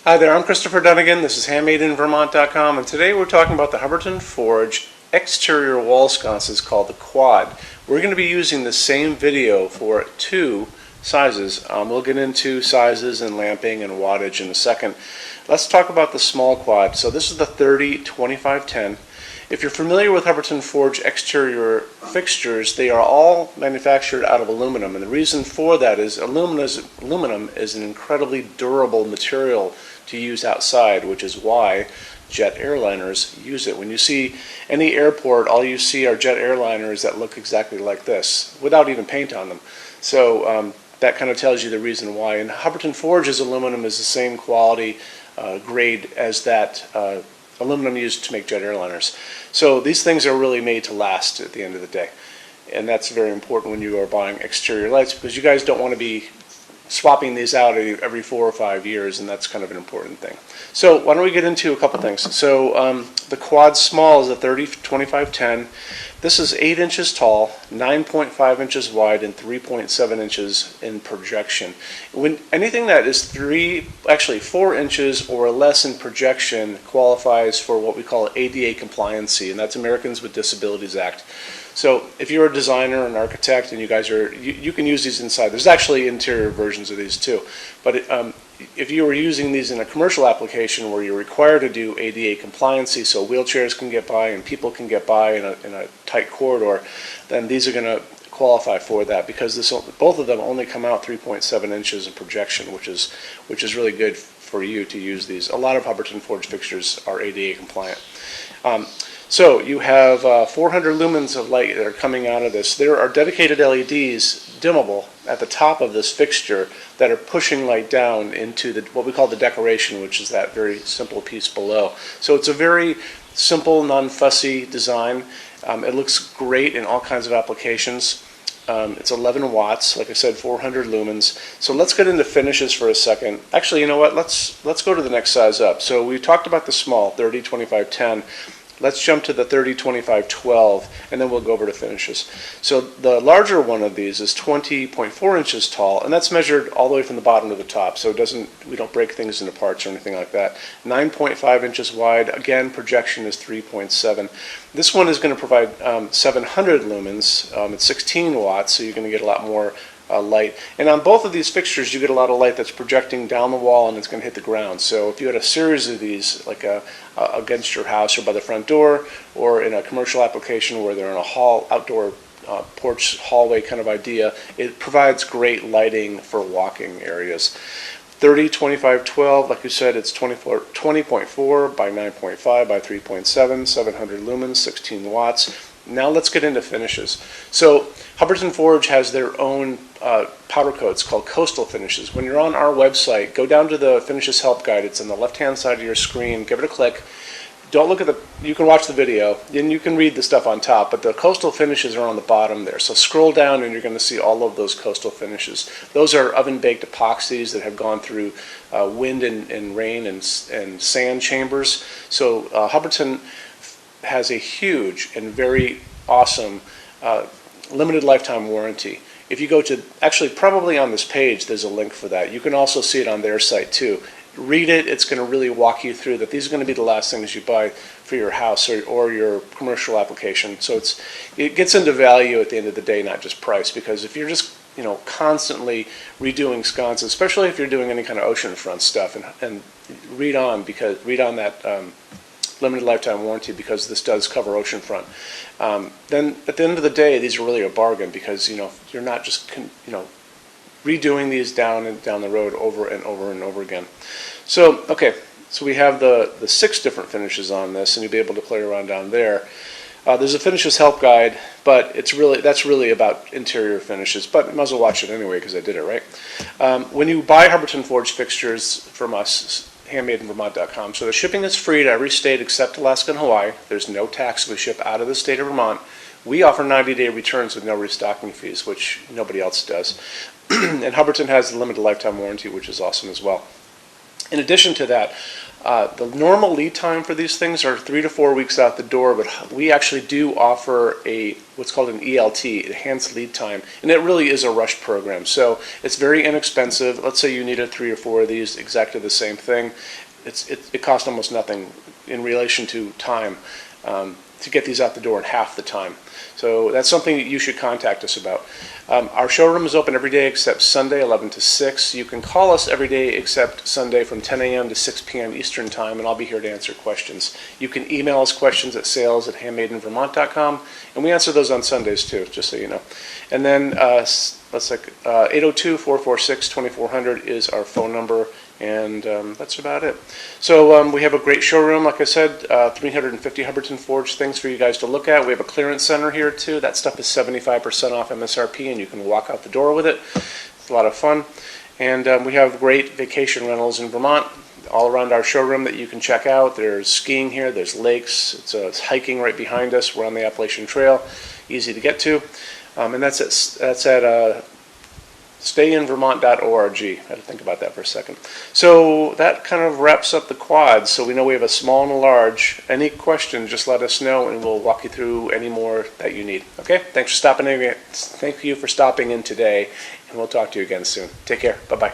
Hi there, I'm Christopher Dunnigan. This is HandmadeInVermont.com, and today we're talking about the Hubbardton Forge exterior wall sconces called the Quad. We're going to be using the same video for two sizes. We'll get into sizes and lamping and wattage in a second. Let's talk about the small quad. So this is the 30-25-10. If you're familiar with Hubbardton Forge exterior fixtures, they are all manufactured out of aluminum, and the reason for that is aluminum is an incredibly durable material to use outside, which is why jet airliners use it. When you see any airport, all you see are jet airliners that look exactly like this, without even paint on them. So that kind of tells you the reason why. And Hubbardton Forge's aluminum is the same quality grade as that aluminum used to make jet airliners. So these things are really made to last at the end of the day. And that's very important when you are buying exterior lights, because you guys don't want to be swapping these out every 4 or 5 years, and that's kind of an important thing. So why don't we get into a couple things. So the Quad Small is a 30-25-10. This is 8 inches tall, 9.5 inches wide, and 3.7 inches in projection. When anything that is 4 inches or less in projection qualifies for what we call ADA compliancy, and that's Americans with Disabilities Act. So if you're a designer, an architect, and you guys are, you can use these inside. There's actually interior versions of these too. But if you were using these in a commercial application where you're required to do ADA compliancy, so wheelchairs can get by and people can get by in a tight corridor, then these are going to qualify for that, because both of them only come out 3.7 inches in projection, which is really good for you to use these. A lot of Hubbardton Forge fixtures are ADA compliant. So you have 400 lumens of light that are coming out of this. There are dedicated LEDs, dimmable, at the top of this fixture that are pushing light down into what we call the decoration, which is that very simple piece below. So it's a very simple, non-fussy design. It looks great in all kinds of applications. It's 11 watts, like I said, 400 lumens. So let's get into finishes for a second. Actually, you know what? Let's go to the next size up. So we talked about the small, 30-25-10. Let's jump to the 30-25-12, and then we'll go over to finishes. So the larger one of these is 20.4 inches tall, and that's measured all the way from the bottom to the top, so we don't break things into parts or anything like that. 9.5 inches wide. Again, projection is 3.7. This one is going to provide 700 lumens. It's 16 watts, so you're going to get a lot more light. And on both of these fixtures, you get a lot of light that's projecting down the wall and it's going to hit the ground. So if you had a series of these, like against your house or by the front door, or in a commercial application where they're in a outdoor porch hallway kind of idea, it provides great lighting for walking areas. 30-25-12, like you said, it's 20.4 by 9.5 by 3.7, 700 lumens, 16 watts. Now let's get into finishes. So Hubbardton Forge has their own powder coats called coastal finishes. When you're on our website, go down to the finishes help guide. It's on the left-hand side of your screen. Give it a click. Don't look at you can watch the video, and you can read the stuff on top, but the coastal finishes are on the bottom there. So scroll down and you're going to see all of those coastal finishes. Those are oven-baked epoxies that have gone through wind and rain and sand chambers. So Hubbardton has a huge and very awesome limited lifetime warranty. If you go to, actually probably on this page there's a link for that. You can also see it on their site too. Read it. It's going to really walk you through that these are going to be the last things you buy for your house or your commercial application. So it gets into value at the end of the day, not just price, because if you're just constantly redoing sconces, especially if you're doing any kind of oceanfront stuff, and read on that limited lifetime warranty, because this does cover oceanfront. Then at the end of the day, these are really a bargain, because you're not just redoing these down the road over and over and over again. So okay, so we have the 6 different finishes on this, and you'll be able to play around down there. There's a finishes help guide, but that's really about interior finishes. But you might as well watch it anyway, because I did it right. When you buy Hubbardton Forge fixtures from us, HandmadeInVermont.com. So the shipping is free to every state except Alaska and Hawaii. There's no tax if we ship out of the state of Vermont. We offer 90-day returns with no restocking fees, which nobody else does. And Hubbardton has a limited lifetime warranty, which is awesome as well. In addition to that, the normal lead time for these things are 3 to 4 weeks out the door, but we actually do offer what's called an ELT, enhanced lead time, and it really is a rush program. So it's very inexpensive. Let's say you needed 3 or 4 of these, exactly the same thing. It costs almost nothing in relation to time to get these out the door in half the time. So that's something that you should contact us about. Our showroom is open every day except Sunday, 11 to 6. You can call us every day except Sunday from 10 a.m. to 6 p.m. Eastern Time, and I'll be here to answer questions. You can email us questions at sales@HandmadeInVermont.com, and we answer those on Sundays too, just so you know. And then 802-446-2400 is our phone number, and that's about it. So we have a great showroom, like I said, 350 Hubbardton forged things for you guys to look at. We have a clearance center here too. That stuff is 75% off MSRP, and you can walk out the door with it. It's a lot of fun. And we have great vacation rentals in Vermont all around our showroom that you can check out. There's skiing here, there's lakes, it's hiking right behind us. We're on the Appalachian Trail, easy to get to. And that's at stayinvermont.org. I had to think about that for a second. So that kind of wraps up the quads. So we know we have a small and a large. Any questions, just let us know, and we'll walk you through any more that you need. Okay? Thanks for stopping in. Thank you for stopping in today, and we'll talk to you again soon. Take care. Bye-bye.